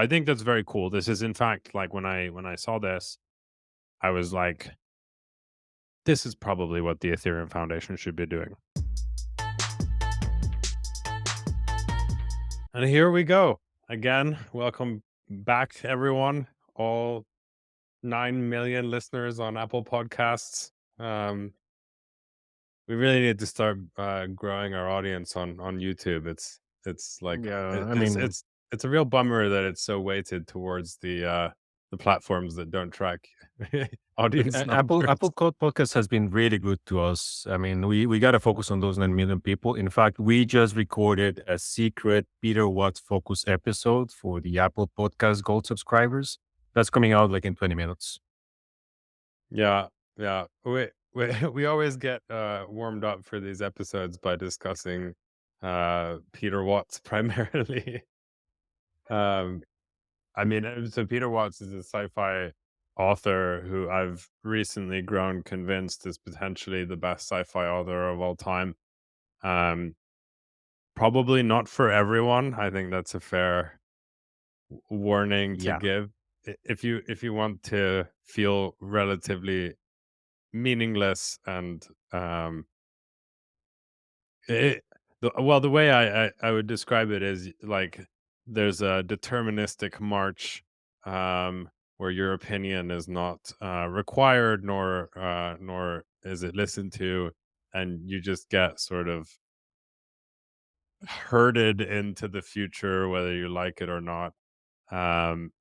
I think that's very cool. This is in fact like when I saw this, I was like, this is probably what the Ethereum Foundation should be doing. And here we go. Again, welcome back everyone. All 9 million listeners on Apple Podcasts. Um we really need to start growing our audience on YouTube. It's like Yeah, I it's mean, it's it's a real bummer that it's so weighted towards the platforms that don't track look, audience Apple numbers. Code Podcast has been really good to us. I mean, we got to focus on those 9 million people. In fact, we just recorded a secret Peter Watts focus episode for the Apple Podcast Gold subscribers. That's coming out like in 20 minutes. Yeah, yeah. We always get warmed up for these episodes by discussing Peter Watts primarily. um I mean, so Peter Watts is a sci-fi author who I've recently grown convinced is potentially the best sci-fi author of all time. Um, Probably not for everyone. I think that's a fair warning to Yeah. give. If you want to feel relatively meaningless and it, the way I would describe it is like there's a deterministic march where your opinion is not required nor is it listened to, and you just get sort of herded into the future whether you like it or not. And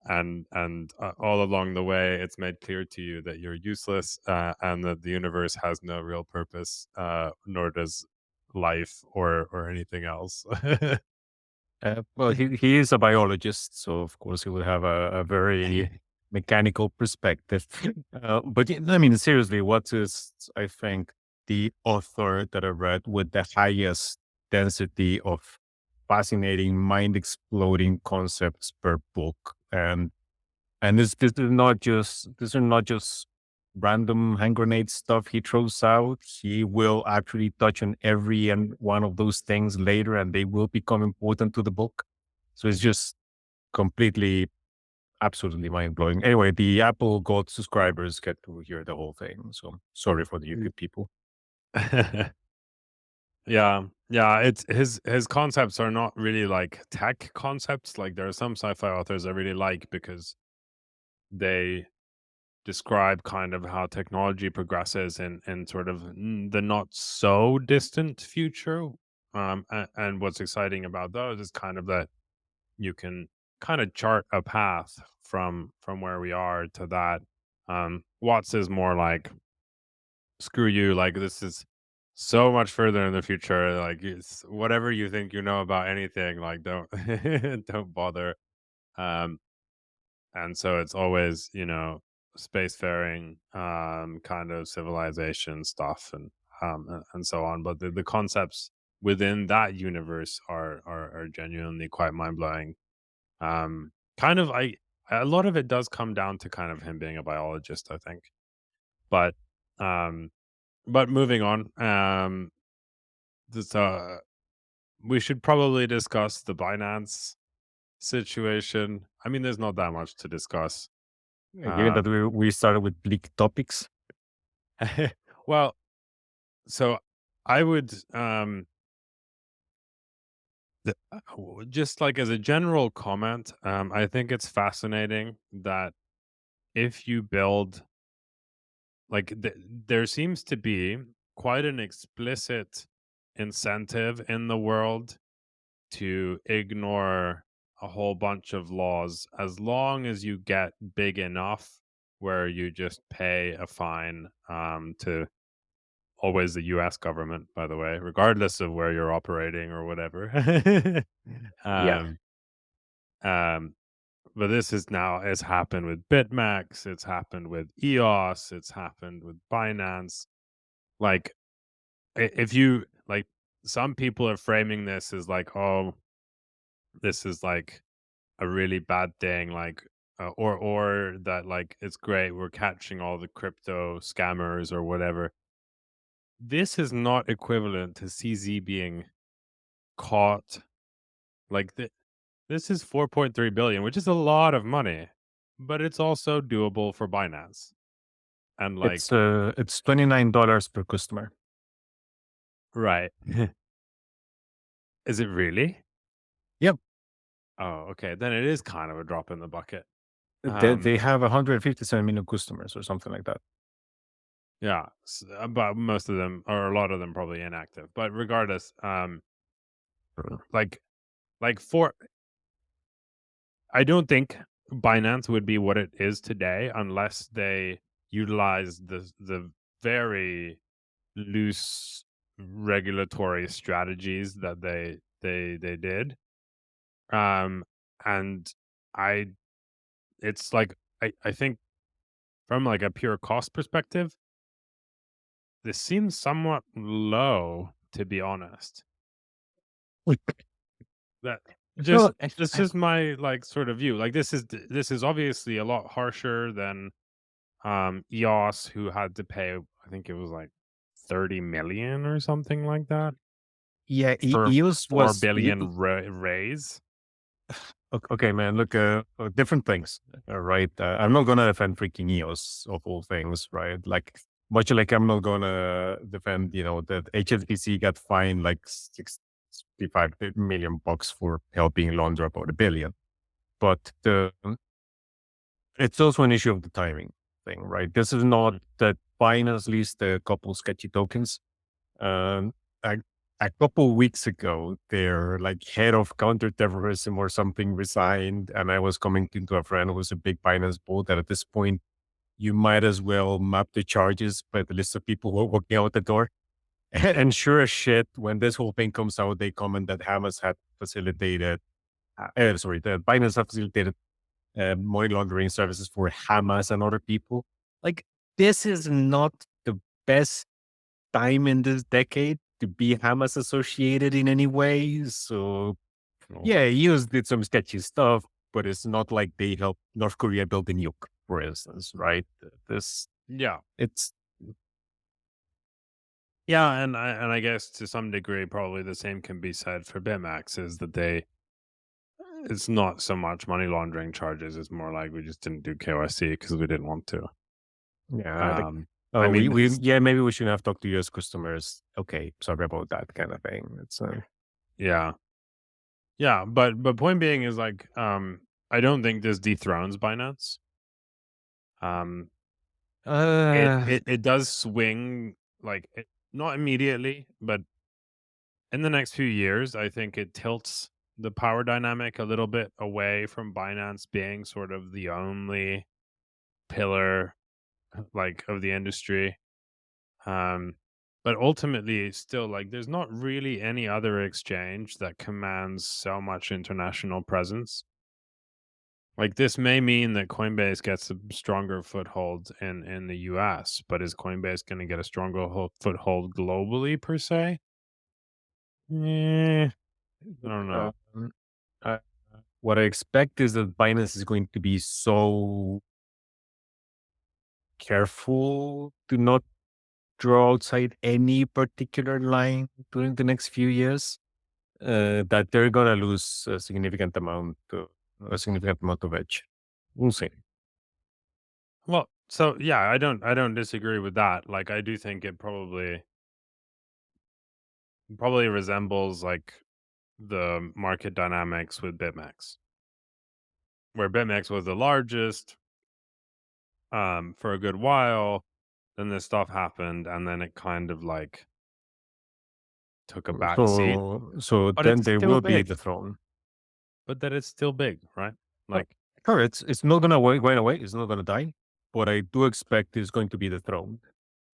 all along the way it's made clear to you that you're useless, and that the universe has no real purpose, nor does life or anything else. Well, he is a biologist, so of course he would have a very mechanical perspective. I mean, seriously, what is, I think, the author that I read with the highest density of fascinating, mind exploding concepts per book? And this are not just random hand grenade stuff he throws out. He will actually touch on every and one of those things later, and they will become important to the book. So it's just completely, absolutely mind blowing. Anyway, the Apple Gold subscribers get to hear the whole thing. So sorry for the YouTube people. Yeah, yeah, it's his concepts are not really like tech concepts. Like there are some sci-fi authors I really like because they describe kind of how technology progresses in sort of the not so distant future. And what's exciting about those is kind of that you can kind of chart a path from where we are to that. Watts is more like screw you, like this is so much further in the future. Like it's whatever you think you know about anything, like don't don't bother. Um, and so it's always, spacefaring, kind of civilization stuff, and so on. But the concepts within that universe are genuinely quite mind blowing. Kind of, a lot of it does come down to kind of him being a biologist, I think. But um, but moving on, this, we should probably discuss the Binance situation. I mean, there's not that much to discuss. Given Uh, that we started with bleak topics. well, so I would just like as a general comment, I think it's fascinating that if you build like there seems to be quite an explicit incentive in the world to ignore a whole bunch of laws as long as you get big enough where you just pay a fine, to always the US government, by the way, regardless of where you're operating or whatever. Yeah. um, um, but this is now has happened with Bitmax, it's happened with EOS, it's happened with Binance. Like if you like, some people are framing this as like, oh, this is like a really bad thing, like, or that like it's great, we're catching all the crypto scammers or whatever. This is not equivalent to CZ being caught. Like This is 4.3 billion, which is a lot of money, but it's also doable for Binance. And like, It's $29 per customer. right. Is it really? Yep. Oh, okay. Then it is kind of a drop in the bucket. They have 157 million customers or something like that. Yeah, but most of them, or a lot of them, probably inactive. But regardless, like, for I don't think Binance would be what it is today unless they utilize the very loose regulatory strategies that they did. Um, and I, it's like I think from like a pure cost perspective, this seems somewhat low, to be honest. Like, That well, just this is my like sort of view. Like this is obviously a lot harsher than EOS, who had to pay, I think it was like 30 million or something like that yeah, for EOS 4 was billion raise. okay, man. Look, different things, right? I'm not gonna defend freaking EOS of all things, right? Like much like I'm not gonna defend, that HSBC got fined like 65 million bucks for helping launder about a billion. But it's also an issue of the timing thing, right? This is not Mm. that Binance leased a couple sketchy tokens. Um, a, a couple weeks ago, their like head of counterterrorism or something resigned, and I was commenting to a friend who was a big Binance bull that at this point you might as well map the charges by the list of people who are walking out the door. And sure as shit, when this whole thing comes out, they comment that Hamas had facilitated, that Binance had facilitated money laundering services for Hamas and other people. Like, this is not the best time in this decade to be Hamas associated in any way. So, No. yeah, US did some sketchy stuff, but it's not like they helped North Korea build a nuke, for instance, right? Yeah. It's, Yeah, and I guess to some degree probably the same can be said for Bitmax, is that it's not so much money laundering charges, it's more like we just didn't do KYC because we didn't want to. yeah, like, Um I oh, mean, yeah, maybe we shouldn't have talked to US customers. Okay, sorry about that kind of thing. yeah. Yeah, but point being is like, I don't think this dethrones Binance. Um, uh, it does swing, like, not immediately, but in the next few years, I think it tilts the power dynamic a little bit away from Binance being sort of the only pillar, like, of the industry. Um, but ultimately, it's still like there's not really any other exchange that commands so much international presence. Like, this may mean that Coinbase gets a stronger foothold in the US, but is Coinbase going to get a stronger foothold globally per se? I don't know. um, uh, what I expect is that Binance is going to be so careful to not draw outside any particular line during the next few years, that they're gonna lose a significant amount of edge. We'll see. Well, so yeah, I don't disagree with that. Like, I do think it probably resembles like the market dynamics with BitMEX, where BitMEX was the largest for a good while. Then this stuff happened, and then it kind of like took a back seat. So But then it's there still will be big. the throne. But that it's still big, right? Oh, Like, sure, it's not gonna going away. It's not gonna die, but I do expect it's going to be the throne.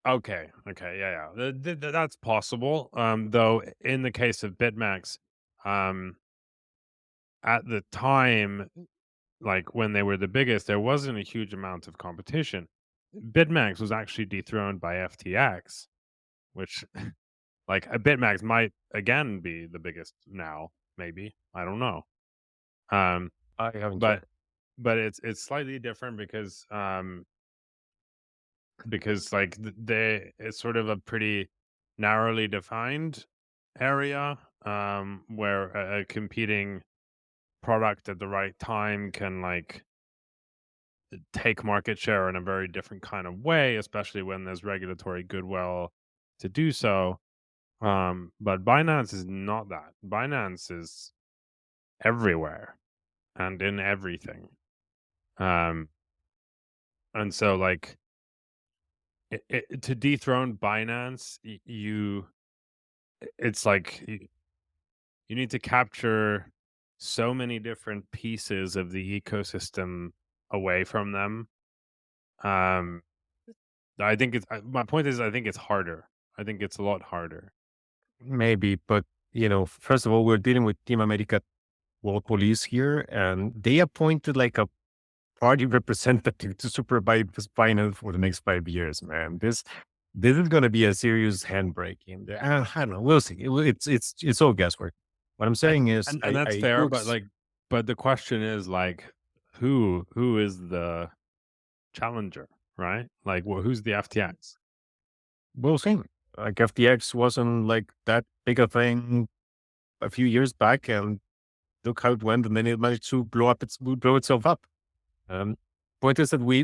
okay, okay, yeah, yeah, that's possible. Though in the case of BitMEX, um, at the time, like when they were the biggest, there wasn't a huge amount of competition. BitMEX was actually dethroned by FTX, which like a BitMEX might again be the biggest now, maybe. I don't know. Um, I haven't but checked. it's slightly different because like they it's sort of a pretty narrowly defined area where a competing product at the right time can like take market share in a very different kind of way, especially when there's regulatory goodwill to do so. But Binance is not that. Binance is everywhere and in everything. Um, and so like to dethrone Binance, it's like you need to capture so many different pieces of the ecosystem away from them. Um, I think my point is, I think it's harder. I think it's a lot harder. Maybe, but first of all, we're dealing with Team America World Police here, and they appointed like a party representative to supervise finance for the next 5 years. Man, this is going to be a serious handbrake in there. I don't know. We'll see. It's all guesswork. What I'm And saying is, and that's I fair, do but like, but the question is like, who is the challenger, right? Like, who's the FTX? we'll see. Like FTX wasn't like that big a thing a few years back, and look how it went, and then it managed to blow itself up. Um, Point is that we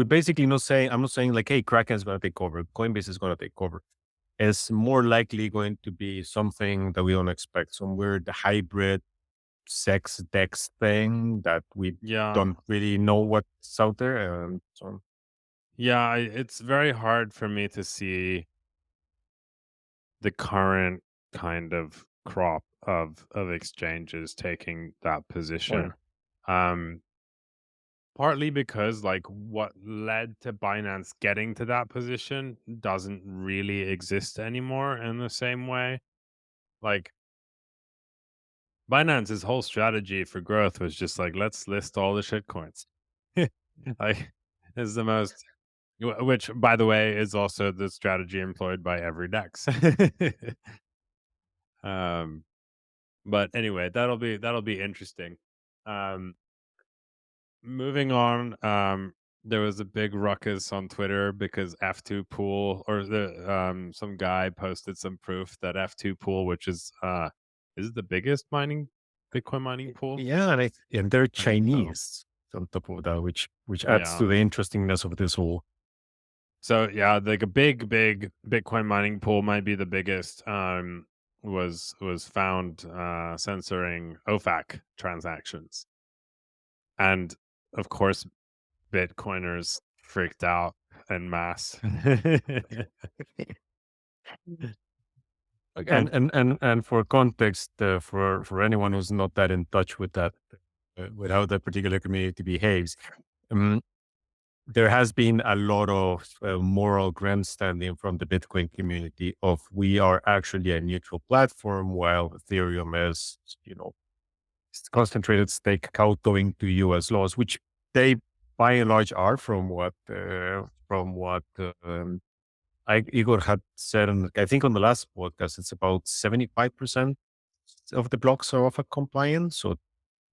basically not saying, I'm not saying like, hey, Kraken is going to take over, Coinbase is going to take over. It's more likely going to be something that we don't expect, some weird hybrid sex dex thing that we Yeah, don't really know what's out there. So yeah. It's very hard for me to see the current kind of crop of exchanges taking that yeah. position. Um, Partly because like what led to Binance getting to that position doesn't really exist anymore in the same way. Like Binance's whole strategy for growth was just like, let's list all the shit coins. Like, is the most, which by the way is also the strategy employed by every DEX. um, but anyway, that'll be interesting. Um, Moving on, there was a big ruckus on Twitter because F2 pool or the some guy posted some proof that F2 pool, which is it the biggest Bitcoin mining pool? Yeah, and they're I think so. Chinese on top of that, which adds Yeah. to the interestingness of this whole. So yeah, like a big Bitcoin mining pool might be the biggest. Was found censoring OFAC transactions, and of course Bitcoiners freaked out en masse. And And and for context, for anyone who's not that in touch with that, with how that particular community behaves, um, there has been a lot of moral grandstanding from the Bitcoin community of we are actually a neutral platform, while Ethereum is, it's concentrated stake kowtowing to U.S. laws, which they by and large are, from what Igor had said, I think on the last podcast, it's about 75% of the blocks are OFAC compliant. So,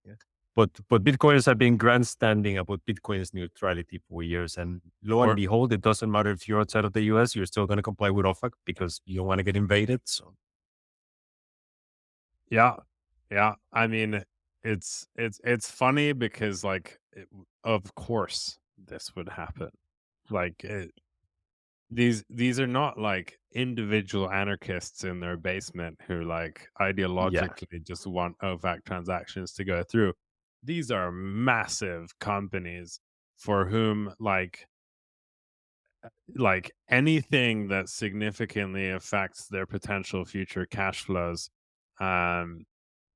yeah. But Bitcoiners have been grandstanding about Bitcoin's neutrality for years, and lo and or behold, it doesn't matter if you're outside of the US, you're still going to comply with OFAC because you don't want to get invaded. So, yeah, yeah. I mean, it's funny because like, of course this would happen. Like these are not like individual anarchists in their basement who like yeah, ideologically just want OFAC transactions to go through. These are massive companies for whom like anything that significantly affects their potential future cash flows um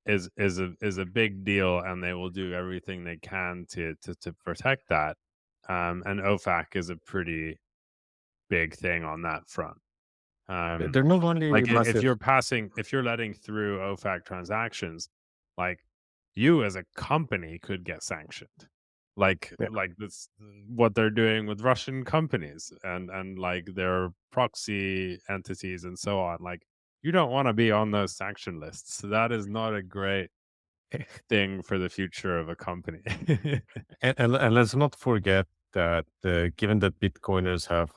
is a big deal, and they will do everything they can to protect that. And OFAC is a pretty big thing on that front. they're not only Like if massive. if you're letting through OFAC transactions, like you as a company could get sanctioned. Like this what they're doing with Russian companies and like their proxy entities and so on. Like you don't want to be on those sanction lists. That is not a great thing for the future of a company. And let's not forget that given that Bitcoiners have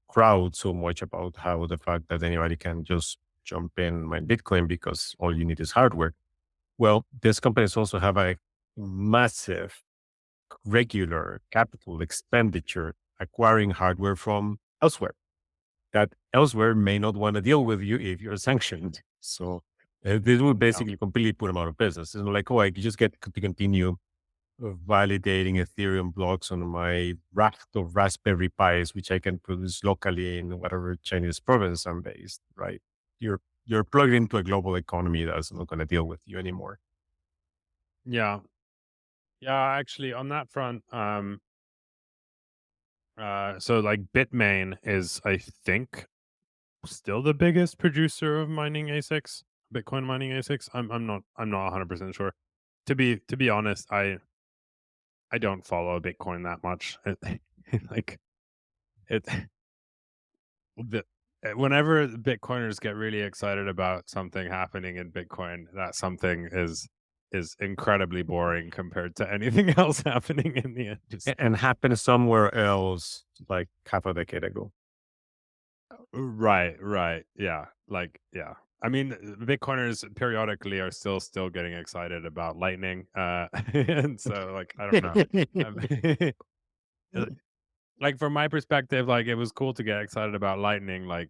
crowd so much about how the fact that anybody can just jump in my Bitcoin because all you need is hardware. Well, these companies also have a massive regular capital expenditure acquiring hardware from elsewhere that elsewhere may not want to deal with you if you're sanctioned. So this would Yeah. basically completely put them out of business. It's not like, oh, I just get to continue validating Ethereum blocks on my raft of Raspberry Pis, which I can produce locally in whatever Chinese province I'm based, right? You're plugged into a global economy that's not going to deal with you anymore. Yeah. Yeah, actually on that front, so like Bitmain is, I think, still the biggest producer of mining ASICs, Bitcoin mining ASICs. I'm not 100% sure. To be honest, I don't follow Bitcoin that much. Like it the whenever Bitcoiners get really excited about something happening in Bitcoin, that something is incredibly boring compared to anything else happening in the industry. And happened somewhere else like half a decade ago. Right, right. Yeah. Like, yeah. I mean, Bitcoiners periodically are still getting excited about Lightning. And so like, I don't know. Um, uh, like from my perspective, like it was cool to get excited about Lightning. Like,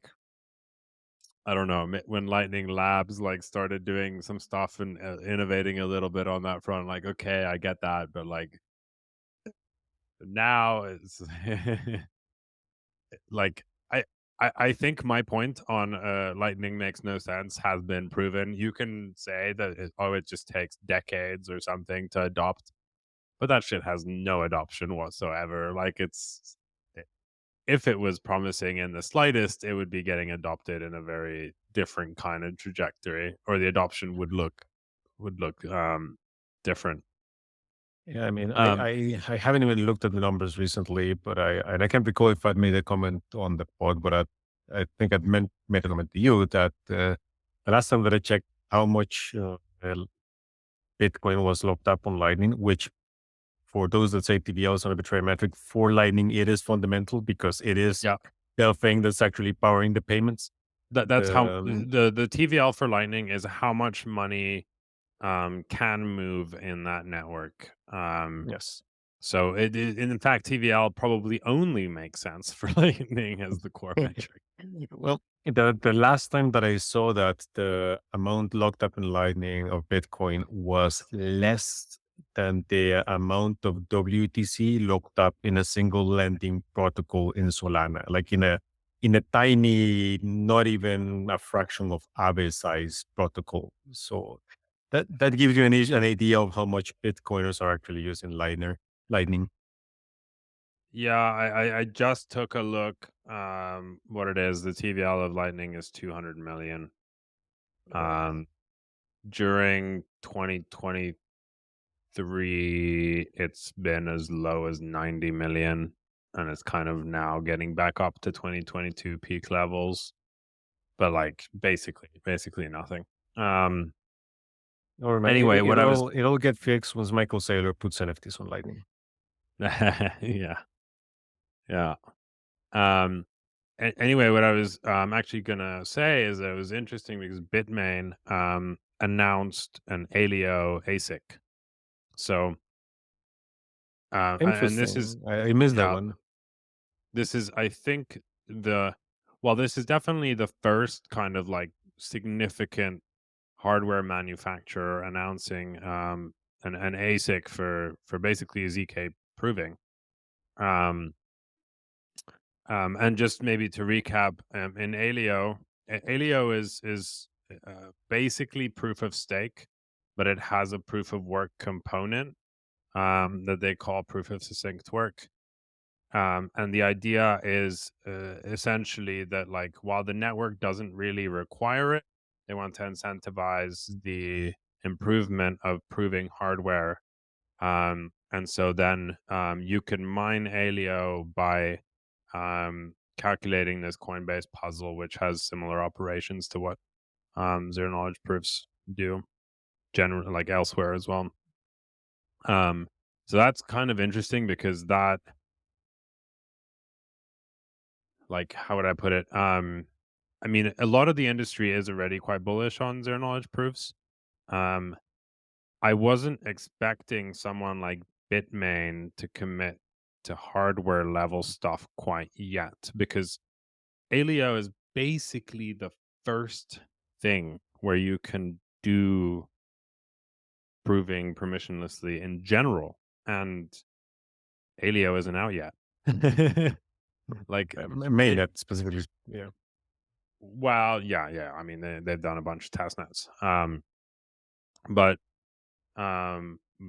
I don't know, when Lightning Labs like started doing some stuff and innovating a little bit on that front. Like, okay, I get that, but like now it's like I think my point on lightning makes no sense has been proven. You can say that it just takes decades or something to adopt, but that shit has no adoption whatsoever. Like if it was promising in the slightest, it would be getting adopted in a very different kind of trajectory, or the adoption would look different. Yeah, I mean, Um, I haven't even looked at the numbers recently, but I can't recall if I'd made a comment on the pod, but I think made a comment to you that the last time that I checked how much Bitcoin was locked up on Lightning, which for those that say TVL is not a betrayal metric, for Lightning, it is fundamental because it is yeah, the thing that's actually powering the payments. that's how Um, the TVL for Lightning is how much money can move in that network. yes. So in fact, TVL probably only makes sense for Lightning as the core metric. Well, the last time that I saw that the amount locked up in Lightning of Bitcoin was less than the amount of WTC locked up in a single lending protocol in Solana, like in a tiny, not even a fraction of Aave size protocol. So that gives you an idea of how much Bitcoiners are actually using Lightning. Yeah, I just took a look. What it is, the TVL of Lightning is 200 million. Oh, Um, during 2023, it's been as low as 90 million, and it's kind of now getting back up to 2022 peak levels, but like basically nothing. Um, or anyway, what I was it'll get fixed once Michael Saylor puts NFTs on Lightning. yeah, yeah. Um, anyway, what I was actually gonna say is that it was interesting because Bitmain announced an Alio ASIC. So, and this is Interesting. I missed that yeah, one. this is I think the this is definitely the first kind of like significant hardware manufacturer announcing an ASIC for basically ZK proving. Um, and just maybe to recap, in Alio, Alio is basically proof of stake, but it has a proof of work component that they call proof of succinct work. And the idea is essentially that, like, while the network doesn't really require it, they want to incentivize the improvement of proving hardware. And so then you can mine Alio by calculating this Coinbase puzzle, which has similar operations to what zero knowledge proofs do, generally, like elsewhere as well. Um, so that's kind of interesting because that, like, how would I put it? I mean, a lot of the industry is already quite bullish on zero knowledge proofs. Um, I wasn't expecting someone like Bitmain to commit to hardware level stuff quite yet, because Alio is basically the first thing where you can do proving permissionlessly in general, and Alio isn't out yet. Like it, Mainnet specifically. Yeah. well, yeah. I mean, they've done a bunch of test nets, but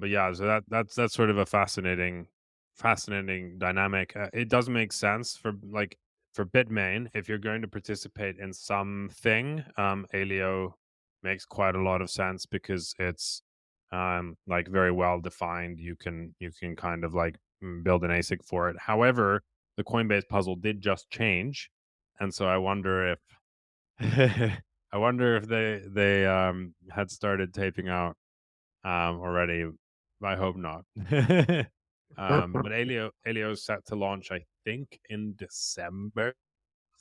yeah, so that's sort of a fascinating dynamic. It does make sense for like for Bitmain, if you're going to participate in something, Alio makes quite a lot of sense because it's like very well defined. You can kind of like build an ASIC for it. However, the Coinbase puzzle did just change, and so I wonder if I wonder if they had started taping out already. I hope not. But Alio is set to launch, I think, in December.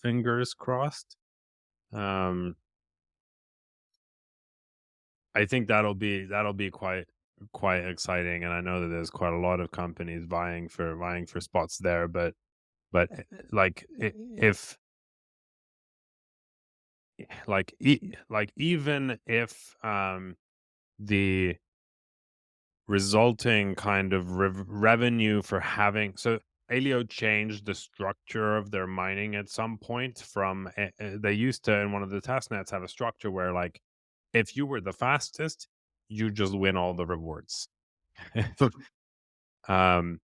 Fingers crossed. Um, I think that'll be quite exciting, and I know that there's quite a lot of companies vying for spots there. But like if like even if the resulting kind of revenue for having so Alio changed the structure of their mining at some point from they used to in one of the test nets have a structure where like if you were the fastest you just win all the rewards. um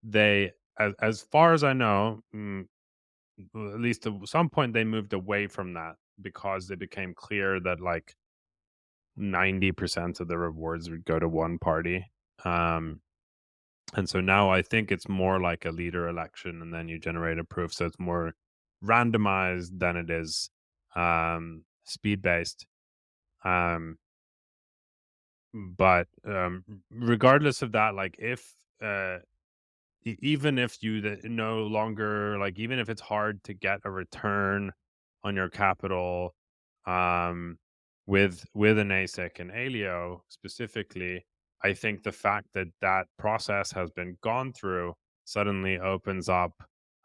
they as far as I know, at least at some point they moved away from that because it became clear that like 90% of the rewards would go to one party. um And so now I think it's more like a leader election and then you generate a proof. So it's more randomized than it is speed based. Um, but regardless of that, like if even if you no longer like even if it's hard to get a return on your capital um with an ASIC and Alio specifically, I think the fact that that process has been gone through suddenly opens up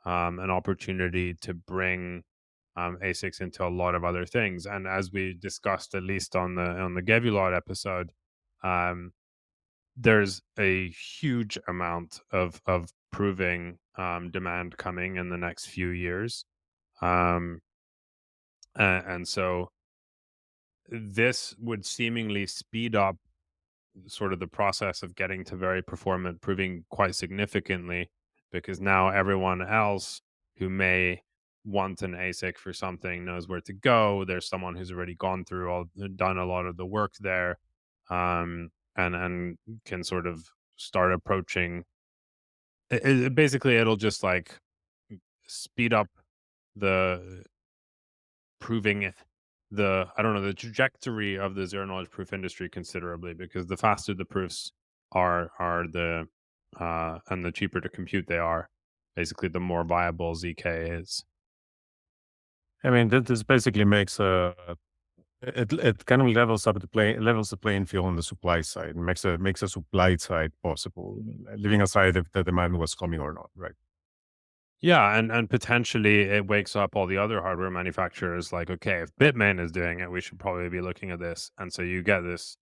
an opportunity to bring ASICs into a lot of other things. And as we discussed, at least on the Gevulot episode, um, there's a huge amount of proving demand coming in the next few years, um, and so this would seemingly speed up sort of the process of getting to very performant proving quite significantly, because now everyone else who may want an ASIC for something knows where to go. There's someone who's already gone through all done a lot of the work there, and can sort of start approaching basically it'll just like speed up the proving I don't know, the trajectory of the zero knowledge proof industry considerably, because the faster the proofs are the and the cheaper to compute they are, basically the more viable ZK is. I mean, this basically makes it kind of levels the playing field on the supply side, and makes a supply side possible, leaving aside if the demand was coming or not, right? Yeah, and potentially it wakes up all the other hardware manufacturers like, okay, if Bitmain is doing it, we should probably be looking at this. And so you get this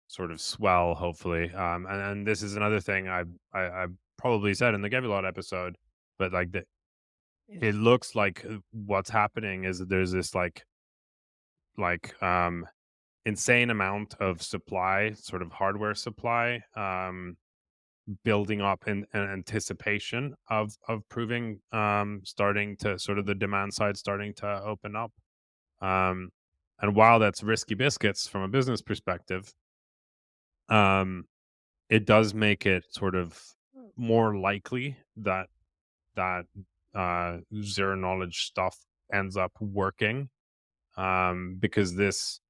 sort of swell, hopefully. And this is another thing I probably said in the Gevulot episode, but like it looks like what's happening is that there's this like insane amount of supply, sort of hardware supply, building up in anticipation of proving starting to sort of the demand side starting to open up. Um, and while that's risky biscuits from a business perspective, um, it does make it sort of more likely that that zero knowledge stuff ends up working, because this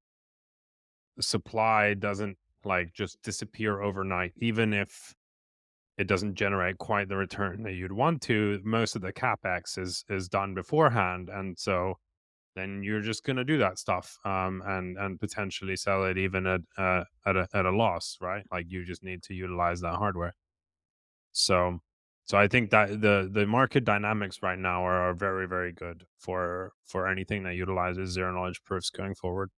supply doesn't like just disappear overnight. Even if it doesn't generate quite the return that you'd want to, most of the capex is done beforehand, and so then you're just going to do that stuff, and potentially sell it even at a loss, right? Like you just need to utilize that hardware. So I think that the market dynamics right now are very, very good for anything that utilizes zero knowledge proofs going forward.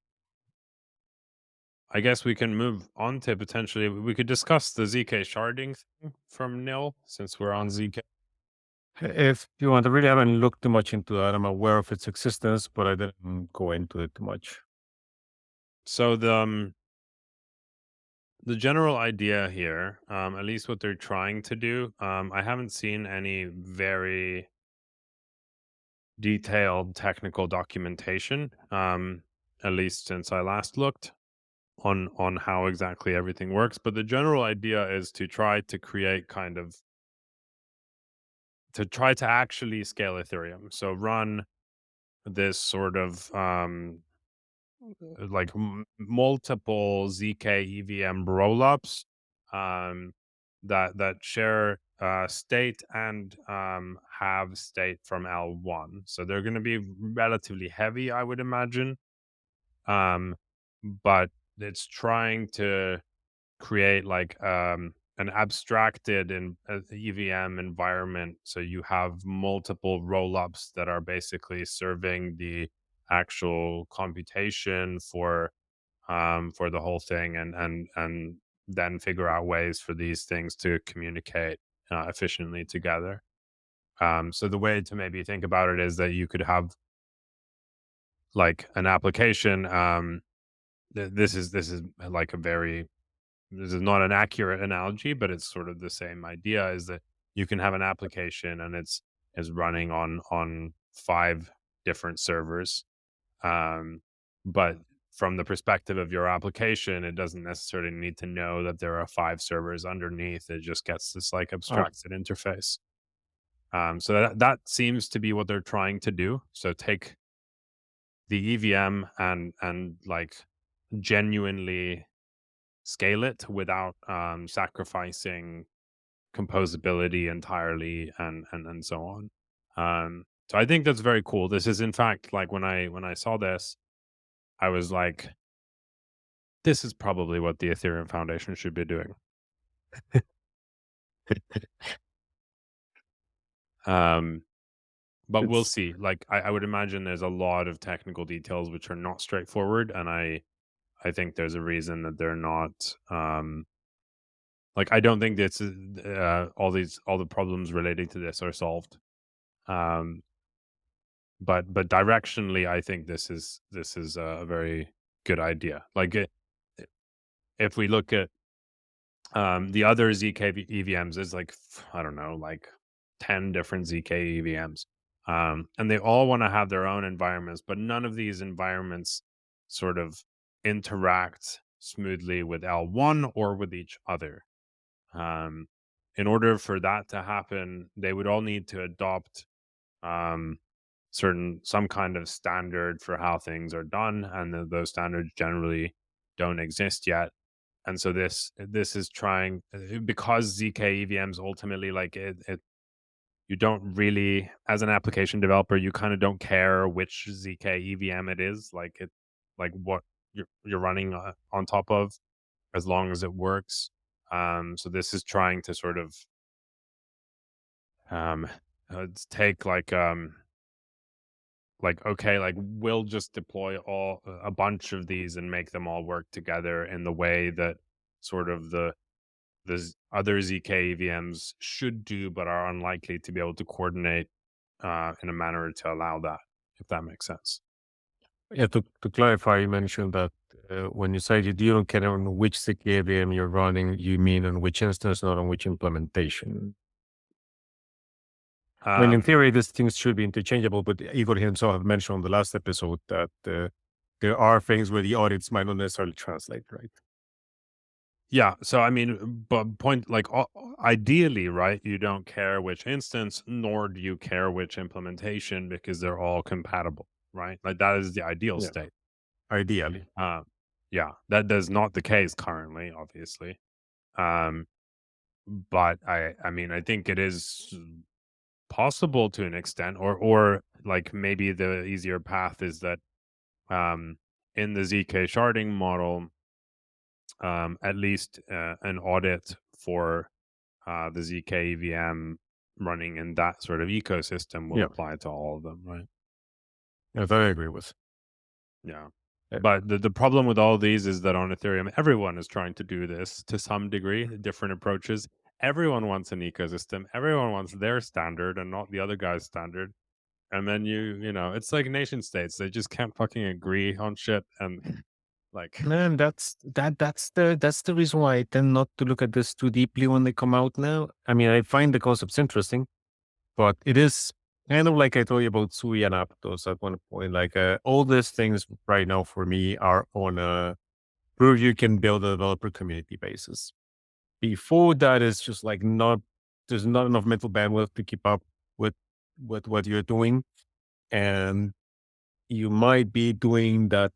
I guess we can move on to potentially we could discuss the ZK sharding thing from Nil, since we're on ZK. If you want, I really haven't looked too much into that. I'm aware of its existence, but I didn't go into it too much. So the general idea here, at least what they're trying to do, I haven't seen any very detailed technical documentation, at least since I last looked on how exactly everything works. But the general idea is to try to create kind of to try to actually scale Ethereum. So run this sort of like multiple ZK EVM rollups, um, that share state and have state from L1. So they're going to be relatively heavy, I would imagine. Um, but it's trying to create like an abstracted EVM environment, so you have multiple rollups that are basically serving the actual computation for the whole thing, and then figure out ways for these things to communicate efficiently together. So the way to maybe think about it is that you could have like an application. This is like a very this is not an accurate analogy, but it's sort of the same idea. Is that you can have an application and it's is running on 5 different servers, um, but from the perspective of your application, it doesn't necessarily need to know that there are 5 servers underneath. It just gets this like Oh, abstracted interface. So that seems to be what they're trying to do. So take the EVM and like genuinely scale it without sacrificing composability entirely, and so on. So I think that's very cool. This is in fact like when I saw this, I was like, this is probably what the Ethereum Foundation should be doing. Um, but we'll it's see. Like I would imagine there's a lot of technical details which are not straightforward, and I think there's a reason that they're not. Like I don't think this is all the problems relating to this are solved. Um, but directionally, I think this is a very good idea. Like if we look at the other ZK EVMs, is like I don't know, like 10 different ZK EVMs, and they all want to have their own environments, but none of these environments sort of interact smoothly with L1 or with each other. Um, in order for that to happen, they would all need to adopt um, some kind of standard for how things are done, and those standards generally don't exist yet. And so this is trying, because ZK EVMs ultimately like it you don't really, as an application developer, you kind of don't care which ZK EVM it is, like it like what you're running on top of, as long as it works. So this is trying to sort of um take like okay, like we'll just deploy all a bunch of these and make them all work together in the way that sort of the other ZK EVMs should do, but are unlikely to be able to coordinate in a manner to allow that, if that makes sense. yeah. To clarify, you mentioned that when you say you don't care on which CKVM you're running, you mean on which instance, not on which implementation. I mean, in Um, theory, these things should be interchangeable, but Igor himself have mentioned on the last episode that there are things where the audits might not necessarily translate, right? yeah, so I mean, but point like ideally, right? You don't care which instance, nor do you care which implementation, because they're all compatible, right? Like that is the ideal Yeah. state. Ideally. Um, yeah, that is not the case currently, obviously. Um, but I mean, I think it is possible to an extent, or like maybe the easier path is that um, in the ZK sharding model, at least an audit for the ZK EVM running in that sort of ecosystem will Yeah, apply to all of them, right? that I agree with. Yeah. Uh, But the problem with all these is that on Ethereum, everyone is trying to do this to some degree, different approaches. Everyone wants an ecosystem. Everyone wants their standard and not the other guy's standard. And then it's like nation states. They just can't fucking agree on shit. And like, And that's the reason why I tend not to look at this too deeply when they come out now. I mean, I find the concepts interesting, but it is kind of like I told you about Sui and Aptos at one point. Like all these things right now for me are on a prove you can build a developer community basis. Before that is just like not there's not enough mental bandwidth to keep up with what you're doing. And you might be doing that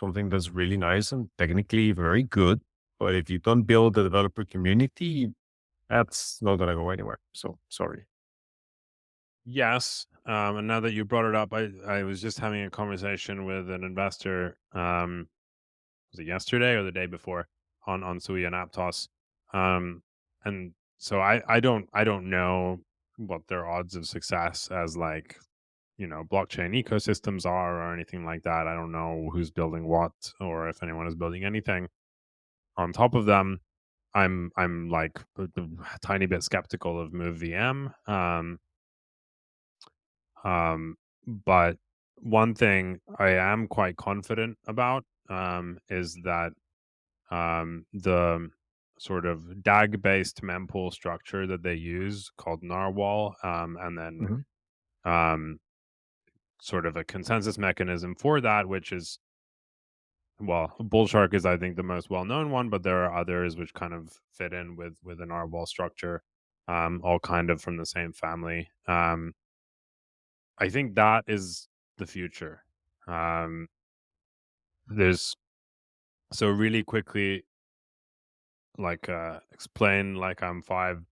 something that's really nice and technically very good. But if you don't build a developer community, that's not gonna go anywhere. So sorry. yes. And now that you brought it up, I was just having a conversation with an investor. Was it yesterday or the day before on Sui and Aptos? Um, and so I don't know what their odds of success as like blockchain ecosystems are or anything like that. I don't know who's building what or if anyone is building anything on top of them. I'm like a tiny bit skeptical of MoveVM. But one thing I am quite confident about is that the sort of DAG based mempool structure that they use called Narwhal, and then Mhm. um, sort of a consensus mechanism for that, which is, well, Bullshark is I think the most well known one, but there are others which kind of fit in with a Narwhal structure, all kind of from the same family. I think that is the future. Um, there's so really quickly, like explain like I'm five.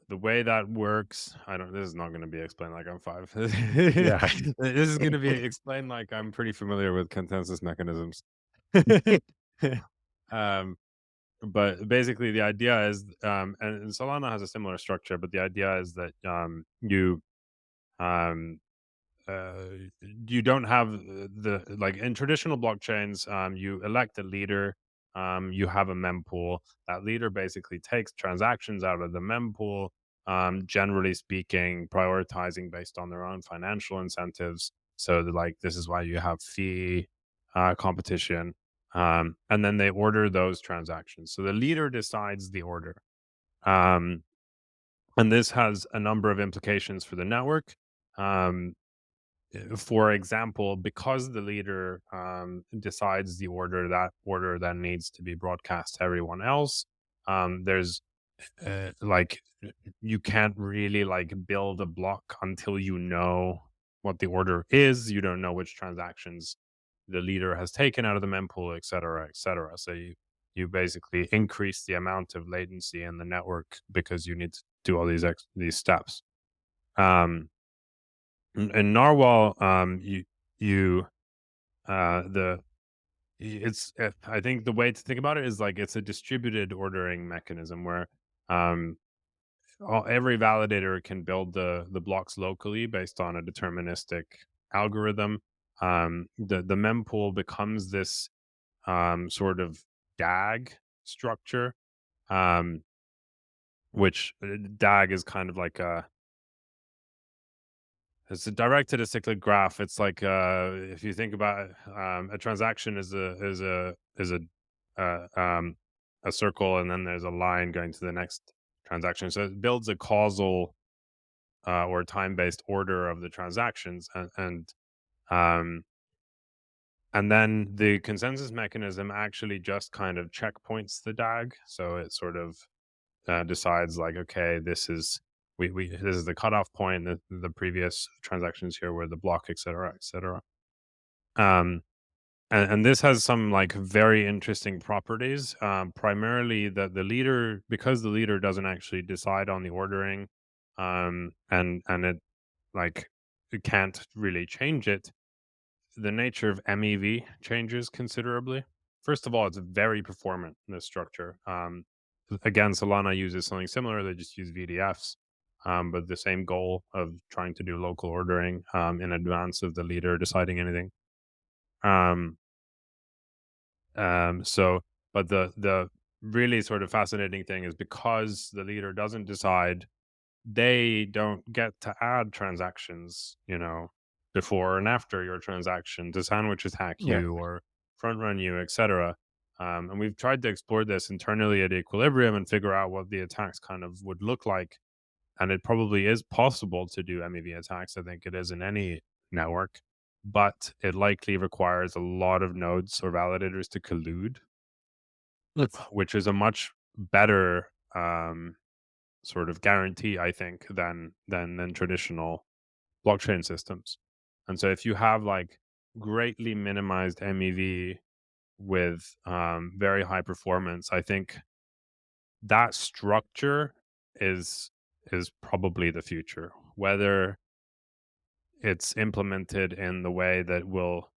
The way that works, I don't. This is not going to be explained like I'm five. This Yeah. is going to be explained like I'm pretty familiar with consensus mechanisms. um, but basically, the idea is, and Solana has a similar structure, but the idea is that um, uh, you don't have the like in traditional blockchains. You elect a leader. You have a mempool. That leader basically takes transactions out of the mempool. Generally speaking, prioritizing based on their own financial incentives. So, like this is why you have fee competition, and then they order those transactions. So the leader decides the order, um, and this has a number of implications for the network. Um, for example, because the leader decides the order, that order then needs to be broadcast to everyone else. There's like you can't really like build a block until you know what the order is. You don't know which transactions the leader has taken out of the mempool, et cetera, et cetera. So you basically increase the amount of latency in the network because you need to do all these steps. Um, in Narwhal, you the it's I think the way to think about it is like it's a distributed ordering mechanism where um every validator can build the blocks locally based on a deterministic algorithm. The mempool becomes this sort of DAG structure, um, which DAG is kind of like it's a directed acyclic graph. It's like if you think about it, a transaction is a circle, and then there's a line going to the next transaction. So it builds a causal or time based order of the transactions, um, and then the consensus mechanism actually just kind of checkpoints the DAG. So it sort of decides like, okay, this is we this is the cutoff point. The previous transactions here were the block, et cetera, et cetera. Um, and this has some like very interesting properties. Primarily that the leader, because the leader doesn't actually decide on the ordering, and it like can't really change it, the nature of MEV changes considerably. First of all, it's very performant in this structure. Again, Solana uses something similar. They just use VDFs, but the same goal of trying to do local ordering in advance of the leader deciding anything. Um, so, but the really sort of fascinating thing is because the leader doesn't decide, they don't get to add transactions, before and after your transaction to sandwich attack Yeah. you or front run you, etc. And we've tried to explore this internally at Equilibrium and figure out what the attacks kind of would look like. And it probably is possible to do MEV attacks. I think it is in any network, but it likely requires a lot of nodes or validators to collude, Let's which is a much better sort of guarantee, I think, than traditional blockchain systems. And so if you have like greatly minimized MEV with very high performance, I think that structure is is probably the future. Whether it's implemented in the way that will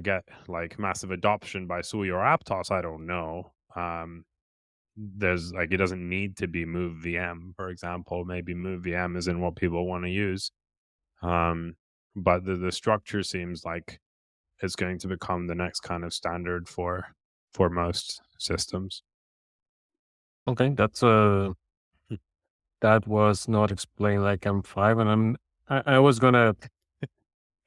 get like massive adoption by Sui or Aptos, I don't know. There's like it doesn't need to be Move VM, for example. Maybe Move VM isn't what people want to use. Um, but the structure seems like it's going to become the next kind of standard for most systems. okay. That was not explained like M5, and I was gonna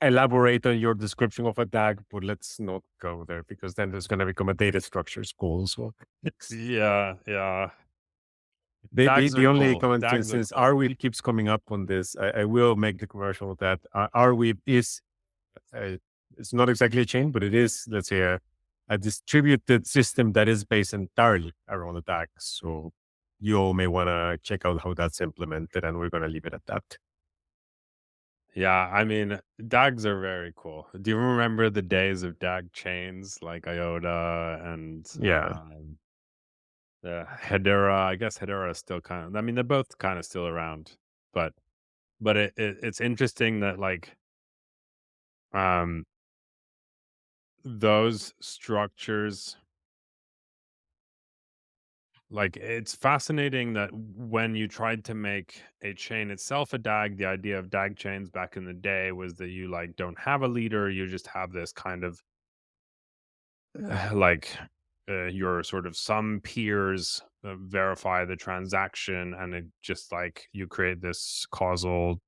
elaborate on your description of a DAG, but let's not go there because then there's gonna become a data structure school. So Yeah, yeah. the Dags the are only cool. comment, Dags are since cool. Arweave keeps coming up on this, I will make the commercial that Arweave is uh, it's not exactly a chain, but it is, let's say, a distributed system that is based entirely around the DAG. So you all may want to check out how that's implemented, and we're going to leave it at that. Yeah, I mean, DAGs are very cool. Do you remember the days of DAG chains like IOTA and Yeah. the Hedera? I guess Hedera is still kind of. I mean, they're both kind of still around, but it's interesting that like um those structures, like it's fascinating that when you tried to make a chain itself a DAG, the idea of DAG chains back in the day was that you like don't have a leader, you just have this kind of like your sort of some peers verify the transaction, and it just like you create this causal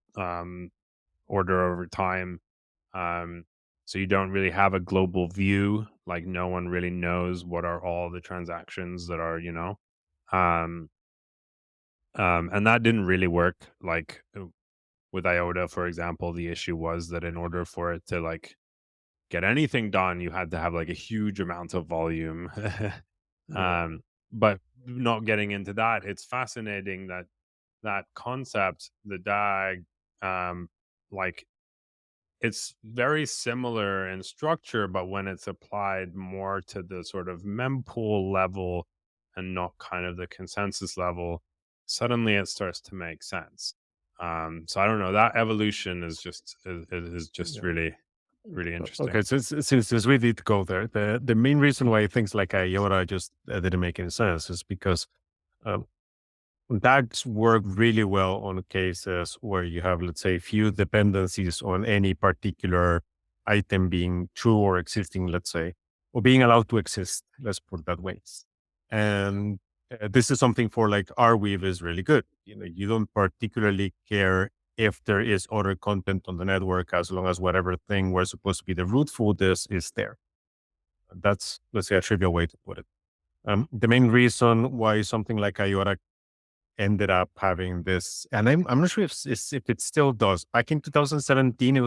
order over time. um so you don't really have a global view, like no one really knows what are all the transactions that are, um and that didn't really work. Like with IOTA, for example, the issue was that in order for it to like get anything done, you had to have like a huge amount of volume. Yeah. um, but not getting into that, it's fascinating that that concept, the DAG, um, like it's very similar in structure, but when it's applied more to the sort of mempool level and not kind of the consensus level, suddenly it starts to make sense. So I don't know. That evolution is just Yeah. really really interesting. Okay, since we did go there, the main reason why things like IOTA just didn't make any sense is because um, DAGs work really well on cases where you have, let's say, few dependencies on any particular item being true or existing, let's say, or being allowed to exist. Let's put it that way. And this is something for like Arweave is really good. You don't particularly care if there is other content on the network as long as whatever thing we're supposed to be the root for this is there. That's, let's say, a trivial way to put it. The main reason why something like IOTA ended up having this, and I'm not sure if it still does. Back in 2017, it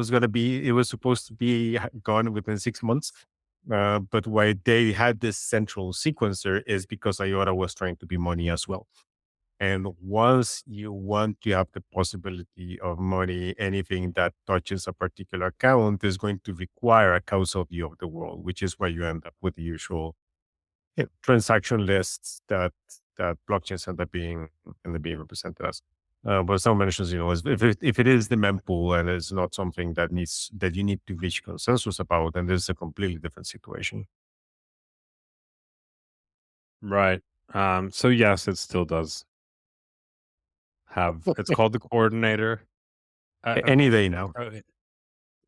was supposed to be gone within 6 months. But why they had this central sequencer is because IOTA was trying to be money as well. And once you want to have the possibility of money, anything that touches a particular account is going to require a causal view of the world, which is where you end up with the usual transaction lists that blockchains end up being represented as. But someone mentions, if it is the mempool and it's not something that you need to reach consensus about, then this is a completely different situation. Right. So yes, it still does have. It's called the coordinator. Any day now.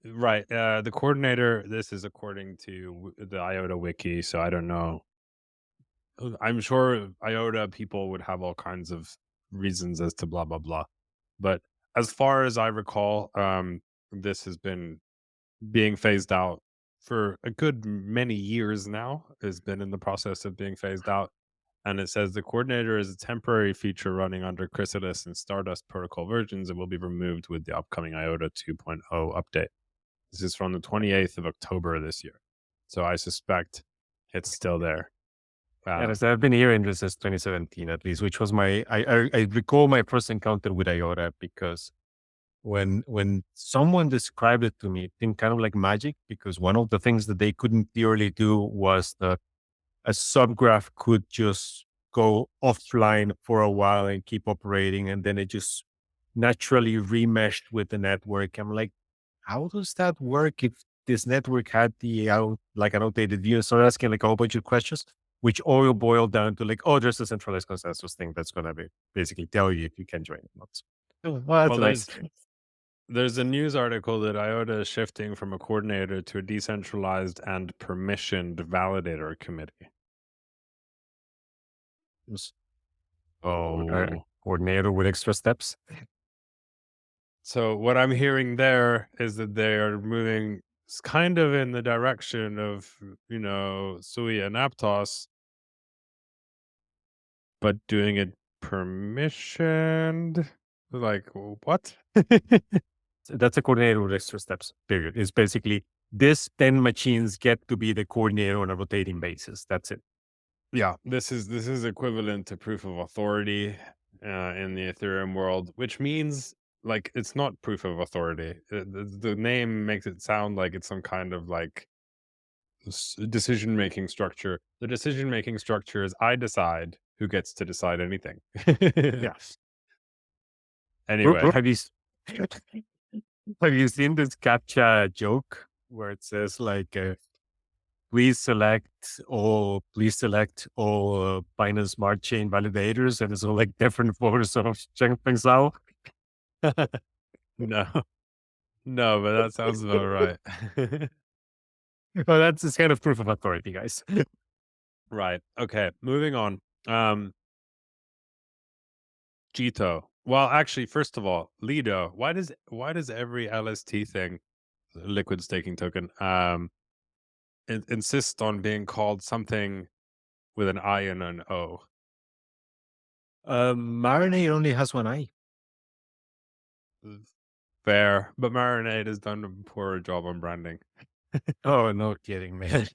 Right. The coordinator. This is according to the IOTA wiki, so I don't know. I'm sure IOTA people would have all kinds of reasons as to blah blah blah. But as far as I recall, this has been being phased out for a good many years now. Has been in the process of being phased out. And it says the coordinator is a temporary feature running under Chrysalis and Stardust protocol versions and will be removed with the upcoming IOTA 2.0 update. This is from the 28th of October this year. So I suspect it's still there. And as I've been hearing this since 2017, at least, which was I recall my first encounter with IOTA, because when someone described it to me, it seemed kind of like magic, because one of the things that they couldn't clearly do was that a subgraph could just go offline for a while and keep operating, and then it just naturally remeshed with the network. I'm like, how does that work if this network had like an outdated view? So asking like a whole bunch of questions, which all boiled down to like, oh, there's a centralized consensus thing that's gonna be basically tell you if you can join or not. Oh, well, that's Well, nice. there's a news article that IOTA is shifting from a coordinator to a decentralized and permissioned validator committee. Oh, Coordinator with extra steps. so what I'm hearing there is that they are moving kind of in the direction of, Sui and Aptos, but doing it permissioned. Like what? That's a coordinator with extra steps, period. It's basically this 10 machines get to be the coordinator on a rotating basis. That's it. Yeah, this is equivalent to proof of authority in the Ethereum world, which means like it's not proof of authority. The name makes it sound like it's some kind of like decision making structure. The decision making structure is I decide who gets to decide anything. Yes. Anyway, Have you have you seen this captcha joke where it says like please select all Binance Smart Chain validators, and it's all like different photos of Cheng Peng Zhao? no, no, but that sounds about right. Well, that's this kind of proof of authority, guys. Right. Okay. Moving on. Jito. Well, actually, first of all, Lido. Why does every LST thing, liquid staking token, insist on being called something with an I and an O? Marinade only has one eye. Fair, but Marinade has done a poorer job on branding. Oh, no kidding, man.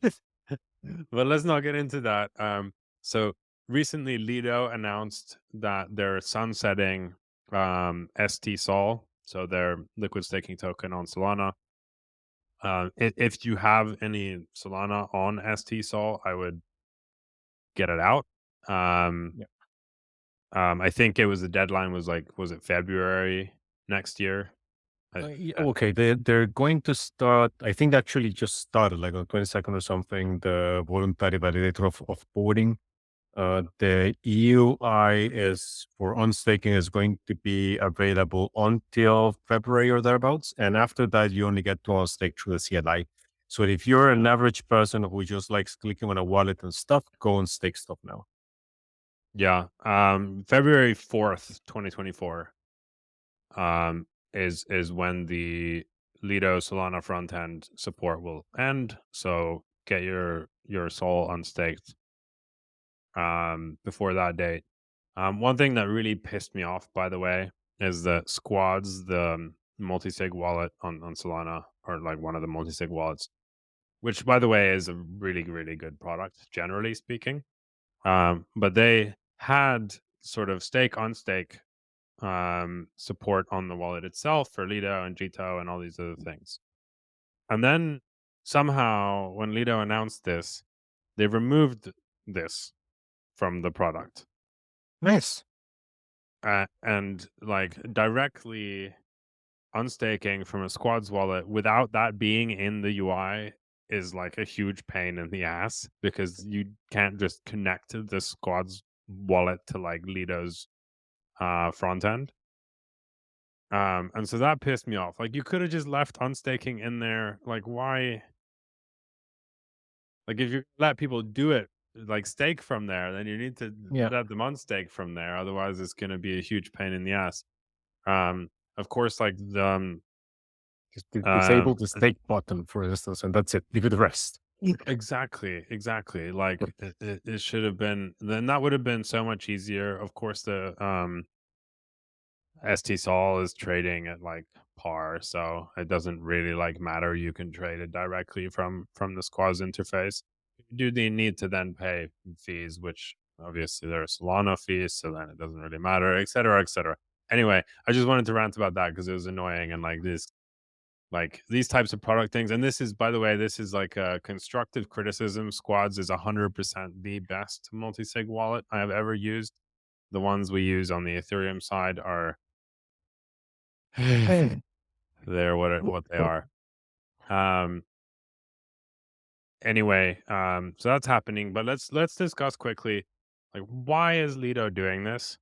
But let's not get into that. So recently, Lido announced that they're sunsetting ST Sol, so their liquid staking token on Solana. If you have any Solana on ST Sol, I would get it out. Yeah. I think it was the deadline was it February next year? Okay, they're going to start. I think they actually just started like on 22nd or something. The voluntary validator of boarding. The EUI is for unstaking is going to be available until February or thereabouts, and after that, you only get to unstake through the CLI. So if you're an average person who just likes clicking on a wallet and stuff, go and stake stuff now. Yeah. February 4th, 2024, is when the Lido Solana front end support will end. So get your Sol unstaked before that date. One thing that really pissed me off, by the way, is that Squads, the multi-sig wallet on Solana, or like one of the multi-sig wallets, which by the way is a really, really good product, generally speaking. But they had sort of stake on stake support on the wallet itself for Lido and Jito and all these other things. And then somehow when Lido announced this, they removed this from the product. Nice. and like directly unstaking from a squad's wallet without that being in the UI is like a huge pain in the ass because you can't just connect to the squad's wallet to like Lido's front end. And so that pissed me off. Like you could have just left unstaking in there. Like why? Like if you let people do it, like stake from there, then you need to Yeah. let them unstake from there. Otherwise, it's going to be a huge pain in the ass. Um, of course, like the Just um, disable the stake button, for instance, and that's it. Leave it the rest. exactly. Like it should have been. Then that would have been so much easier. Of course, the ST Sol is trading at like par, so it doesn't really like matter. You can trade it directly from the Squaz interface. You do need to then pay fees, which obviously there are Solana fees, so then it doesn't really matter, etc., etc. Anyway, I just wanted to rant about that because it was annoying and like these types of product things. And this is, by the way, this is like a constructive criticism. Squads is 100% the best multi-sig wallet I have ever used. The ones we use on the Ethereum side are they're what they are. Um anyway, so that's happening, but let's discuss quickly like why is Lido doing this?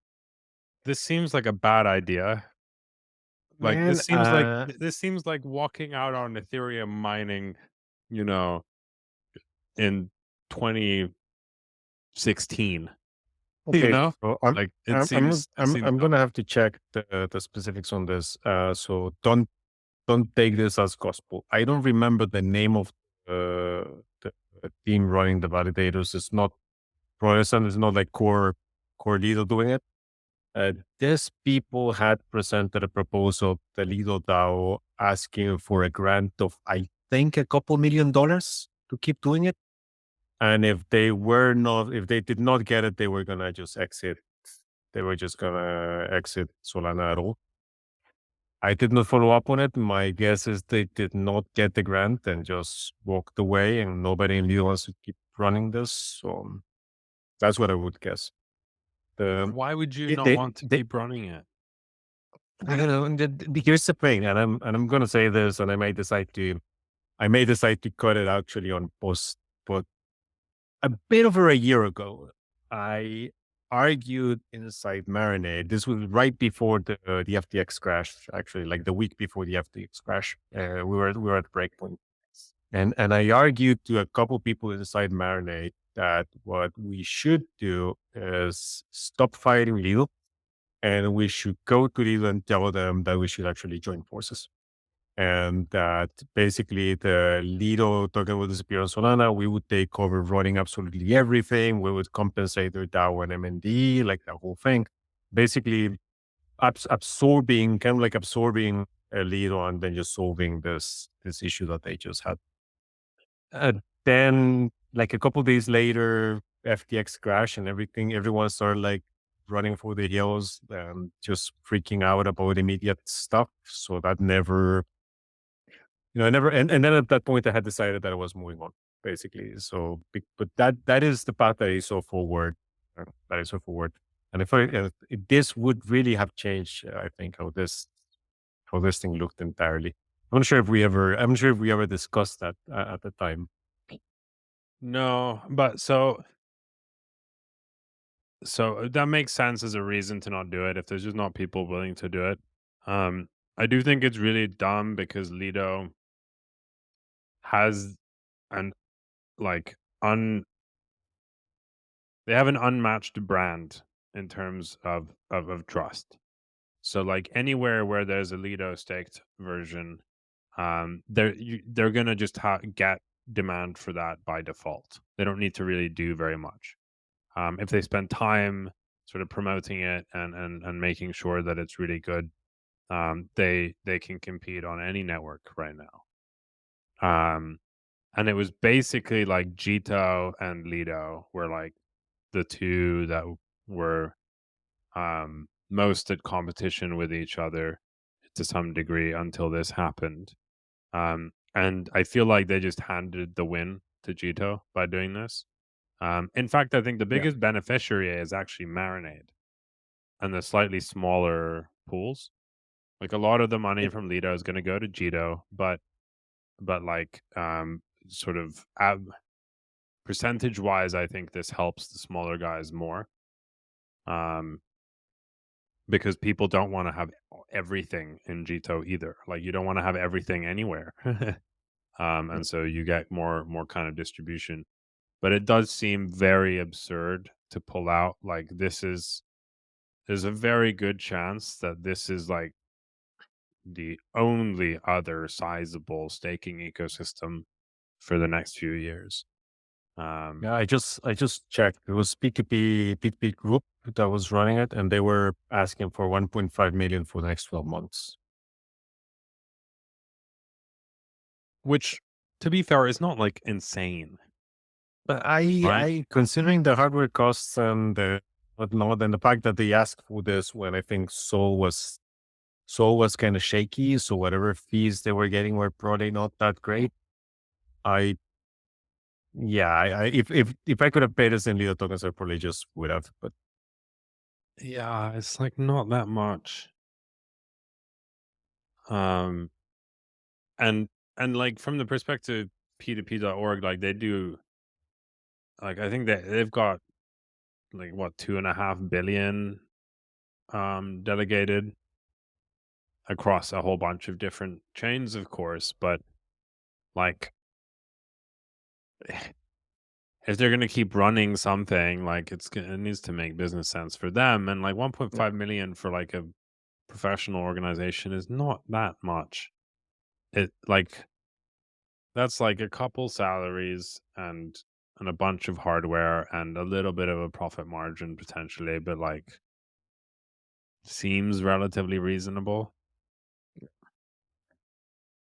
This seems like a bad idea. Like Man, this seems like walking out on Ethereum mining, you know, in 2016, you okay. know? So I'm Like I'm I'm not- it I'm seems I'm dumb. gonna have to check the specifics on this. So don't take this as gospel. I don't remember the name of the team running the validators. It's not Protestant. It's not like core leader doing it. These people had presented a proposal, the Lido DAO, asking for a grant of, I think, a couple $1 million to keep doing it. And if they did not get it, they were gonna just exit. They were just gonna exit Solana at all. I did not follow up on it. My guess is they did not get the grant and just walked away, and nobody in Lido wants to keep running this. So that's what I would guess. The Why would you not they, want to they, keep running it? I don't know. And here's the thing, and I'm gonna say this, and I may decide to cut it actually on post, but a bit over a year ago, I argued inside Marinade. This was right before the FTX crash, actually, like the week before the FTX crash. We were at breakpoint, and I argued to a couple people inside Marinade that what we should do is stop fighting Lil, and we should go to Lil and tell them that we should actually join forces. And that basically the Lido token will disappear on Solana. We would take over running absolutely everything. We would compensate their DAO and MND, like the whole thing. Basically, absorbing, kind of like absorbing a Lido and then just solving this issue that they just had. Then, like a couple days later, FTX crashed and everything. Everyone started like running for the hills and just freaking out about immediate stuff. So that never I never, and then at that point, I had decided that I was moving on, basically. So, but that is the path that I saw forward. That I saw forward, and if this would really have changed, I think how this thing looked entirely. I'm not sure if we ever discussed that at the time. No, but so that makes sense as a reason to not do it if there's just not people willing to do it. Um, I do think it's really dumb because Lido has an like un they have an unmatched brand in terms of trust. So like anywhere where there's a Lido staked version, they're gonna just get demand for that by default. They don't need to really do very much. If they spend time sort of promoting it and making sure that it's really good, they can compete on any network right now. And it was basically like Jito and Lido were like the two that were most at competition with each other to some degree until this happened. And I feel like they just handed the win to Jito by doing this. In fact, I think the Yeah, biggest beneficiary is actually Marinade. and the slightly smaller pools. Like a lot of the money from Lido is going to go to Jito, but like sort of percentage wise, I think this helps the smaller guys more. Um, because people don't want to have everything in Jito either. Like you don't want to have everything anywhere. And so you get more kind of distribution. But it does seem very absurd to pull out. Like there's a very good chance that this is like the only other sizable staking ecosystem for the next few years. Um, Yeah, I just checked. It was P2P group that was running it, and they were asking for 1.5 million for the next 12 months. which, to be fair, is not like insane, But I, right? I considering the hardware costs and the whatnot, and the fact that they asked for this when I think Sol was kind of shaky, so whatever fees they were getting were probably not that great. I Yeah, if I could have paid us in Lido tokens, I probably just would have. But Yeah, it's like not that much. Um, and like from the perspective p2p.org, like they do, like I think that they've got like what 2.5 billion delegated across a whole bunch of different chains, of course, but like if they're gonna keep running something, like it needs to make business sense for them, and like yeah. 1.5 million for like a professional organization is not that much. It like that's like a couple salaries and a bunch of hardware and a little bit of a profit margin potentially, but like seems relatively reasonable.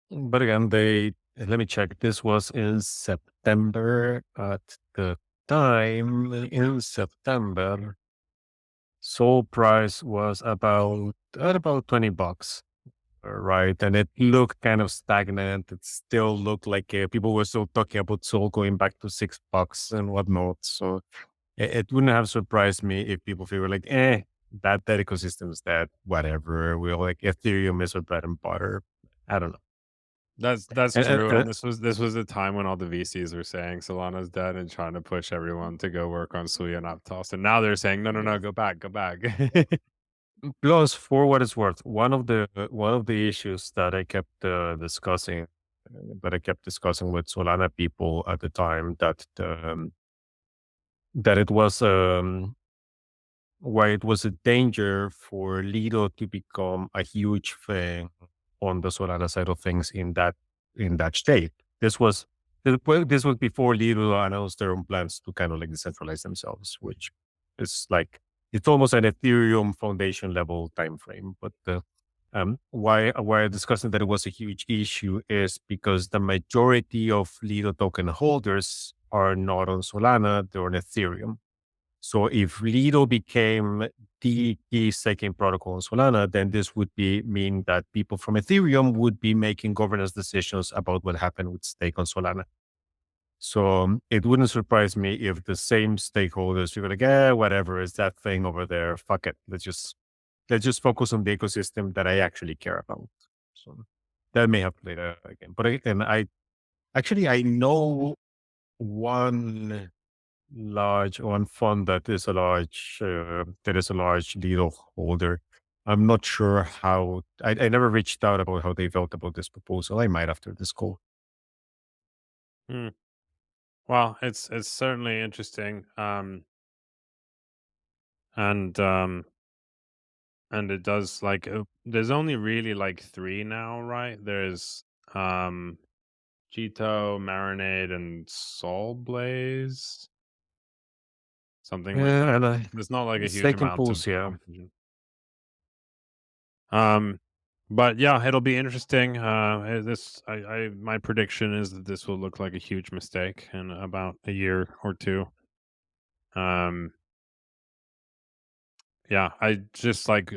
But again, let me check. This was in September at the time. In September, Sol price was about $20, right? And it looked kind of stagnant. It still looked like people were still talking about Sol going back to $6 and whatnot. So it wouldn't have surprised me if people feel like, that ecosystem is dead. Whatever. We're like Ethereum is our bread and butter. I don't know. That's And, and, true, and and this was the time when all the VCs were saying Solana's dead and trying to push everyone to go work on Sui and Aptos, and now they're saying, "No, no, no, go back, go back." Plus, for what it's worth, one of the issues that I kept discussing with Solana people at the time, that it was why it was a danger for Lido to become a huge thing on the Solana side of things in that state. This was before Lido announced their own plans to kind of like decentralize themselves, which is like it's almost an Ethereum foundation level time frame. But why I'm discussing that it was a huge issue is because the majority of Lido token holders are not on Solana; they're on Ethereum. So if Lido became the key staking protocol on Solana, then this would mean that people from Ethereum would be making governance decisions about what happened with stake on Solana. So it wouldn't surprise me if the same stakeholders were like, whatever, is that thing over there? Fuck it. Let's just focus on the ecosystem that I actually care about. So that may have played again. But I know one one fund that is a large Lido holder. I'm not sure how. I never reached out about how they felt about this proposal. I might after this call. Hmm. Well, it's certainly interesting, and it does like there's only really like three now, right? There's Jito, Marinade, and Soul Blaze, something like Yeah, that. and There's not like a huge staking amount of pools. Yeah, competition. Um, but yeah, it'll be interesting. My prediction is that this will look like a huge mistake in about a year or two. Um, yeah, I just like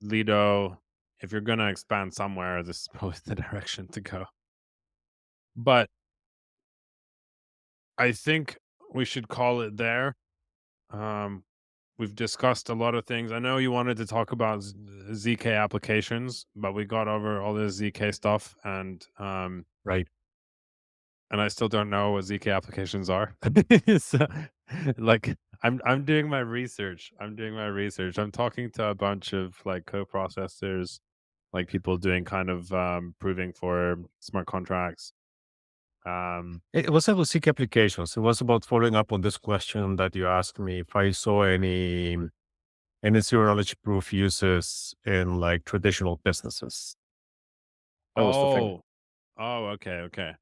Lido. If you're gonna expand somewhere, this is probably the direction to go. But I think we should call it there. Um, we've discussed a lot of things. I know you wanted to talk about ZK applications, but we got over all the ZK stuff, Right. and I still don't know what ZK applications are. So, like, I'm doing my research. I'm doing my research. I'm talking to a bunch of like co-processors, like people doing kind of proving for smart contracts. It wasn't about seek applications. It was about following up on this question that you asked me if I saw any zero knowledge proof uses in like traditional businesses. That was the thing. Oh, oh, okay, okay.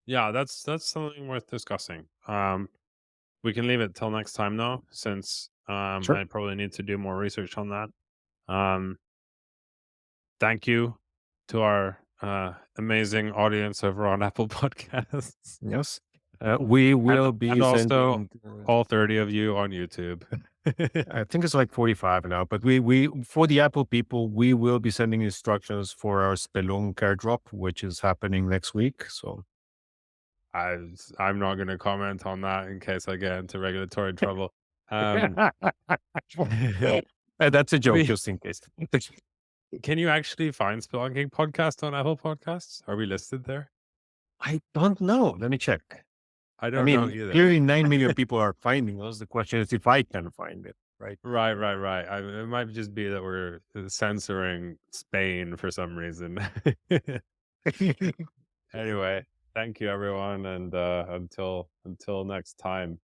Yeah, that's something worth discussing. We can leave it till next time though, since Sure. I probably need to do more research on that. Um, thank you to our amazing audience over on Apple Podcasts, Yes. We and will be also sending. all 30 of you on YouTube. I think it's like 45 now, but we for the Apple people, we will be sending instructions for our Spelunking airdrop, which is happening next week. So I'm not going to comment on that in case I get into regulatory trouble. Um, that's a joke, we just in case. Can you actually find Spelunking podcast on Apple Podcasts? Are we listed there? I don't know. Let me check. I I don't know mean, either. clearly 9 million people are finding us. The question is if I can find it, right? Right, right, right. It might just be that we're censoring Spain for some reason. Anyway, thank you everyone, and until next time.